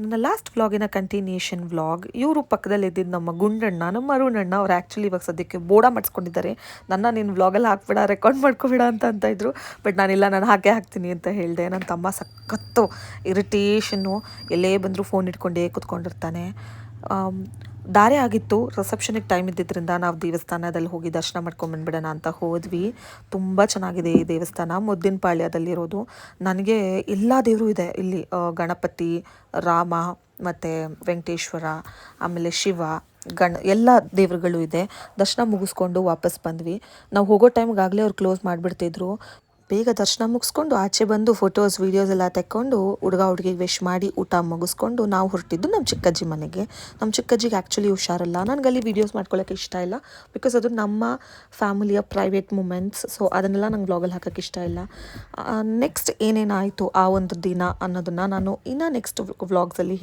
ನನ್ನ last ವ್ಲಾಗಿನ continuation vlog. ಇವರು ಪಕ್ಕದಲ್ಲಿ ಇದ್ದಿದ್ದು ನಮ್ಮ ಗುಂಡಣ್ಣ, ನಮ್ಮ ಅರುಣಣ್ಣ. ಅವ್ರು ಆ್ಯಕ್ಚುಲಿ ಇವಾಗ ಸದ್ಯಕ್ಕೆ ಬೋರ್ಡ ಮಾಡಿಸ್ಕೊಂಡಿದ್ದಾರೆ. ನೀನು ವ್ಲಾಗಲ್ಲಿ ಹಾಕ್ಬೇಡ, ರೆಕಾರ್ಡ್ ಮಾಡ್ಕೋಬೇಡ ಅಂತ ಇದ್ರು. ಬಟ್ ನಾನಿಲ್ಲ, ನಾನು ಹಾಕ್ತೀನಿ ಅಂತ ಹೇಳಿದೆ. ನನ್ನ ತಮ್ಮ ಸಖತ್ತು ಇರಿಟೇಷನ್ನು, ಎಲ್ಲೇ ಬಂದರೂ ಫೋನ್ ಇಟ್ಕೊಂಡೇ ಕೂತ್ಕೊಂಡಿರ್ತಾನೆ. ದಾರಿ ಆಗಿತ್ತು, ರಿಸೆಪ್ಷನಿಗೆ ಟೈಮ್ ಇದ್ದಿದ್ದರಿಂದ ನಾವು ದೇವಸ್ಥಾನದಲ್ಲಿ ಹೋಗಿ ದರ್ಶನ ಮಾಡ್ಕೊಂಬಂದ್ಬಿಡೋಣ ಅಂತ ಹೋದ್ವಿ. ತುಂಬ ಚೆನ್ನಾಗಿದೆ ಈ ದೇವಸ್ಥಾನ, ಮುದ್ದಿನಪಾಳ್ಯದಲ್ಲಿರೋದು. ನನಗೆ ಎಲ್ಲ ದೇವರು ಇದೆ ಇಲ್ಲಿ, ಗಣಪತಿ, ರಾಮ ಮತ್ತು ವೆಂಕಟೇಶ್ವರ, ಆಮೇಲೆ ಶಿವ, ಎಲ್ಲ ದೇವರುಗಳು ಇದೆ. ದರ್ಶನ ಮುಗಿಸ್ಕೊಂಡು ವಾಪಸ್ ಬಂದ್ವಿ. ನಾವು ಹೋಗೋ ಟೈಮ್ಗಾಗಲೇ ಅವ್ರು ಕ್ಲೋಸ್ ಮಾಡಿಬಿಡ್ತಿದ್ರು. ಬೇಗ ದರ್ಶನ ಮುಗಿಸ್ಕೊಂಡು ಆಚೆ ಬಂದು ಫೋಟೋಸ್ ವೀಡಿಯೋಸ್ ಎಲ್ಲ ತೆಕ್ಕೊಂಡು ಹುಡುಗಿಗೆ ವಿಶ್ ಮಾಡಿ ಊಟ ಮುಗಿಸ್ಕೊಂಡು ನಾವು ಹೊರಟಿದ್ದು ನಮ್ಮ ಚಿಕ್ಕಜ್ಜಿ ಮನೆಗೆ. ನಮ್ಮ ಚಿಕ್ಕಜ್ಜಿಗೆ ಆ್ಯಕ್ಚುಲಿ ಹುಷಾರಿಲ್ಲ. ನನಗೆ ಅಲ್ಲಿ ವೀಡಿಯೋಸ್ ಮಾಡ್ಕೊಳ್ಳೋಕೆ ಇಷ್ಟ ಇಲ್ಲ, ಬಿಕಾಸ್ ಅದು ನಮ್ಮ ಫ್ಯಾಮಿಲಿಯ ಪ್ರೈವೇಟ್ ಮೂಮೆಂಟ್ಸ್. ಸೊ ಅದನ್ನೆಲ್ಲ ನಂಗೆ ವ್ಲಾಗಲ್ಲಿ ಹಾಕೋಕ್ಕೆ ಇಷ್ಟ ಇಲ್ಲ. ನೆಕ್ಸ್ಟ್ ಏನೇನಾಯಿತು ಆ ಒಂದು ದಿನ ಅನ್ನೋದನ್ನು ನಾನು ಇನ್ನು ನೆಕ್ಸ್ಟ್ ವ್ಲಾಗ್ಸಲ್ಲಿ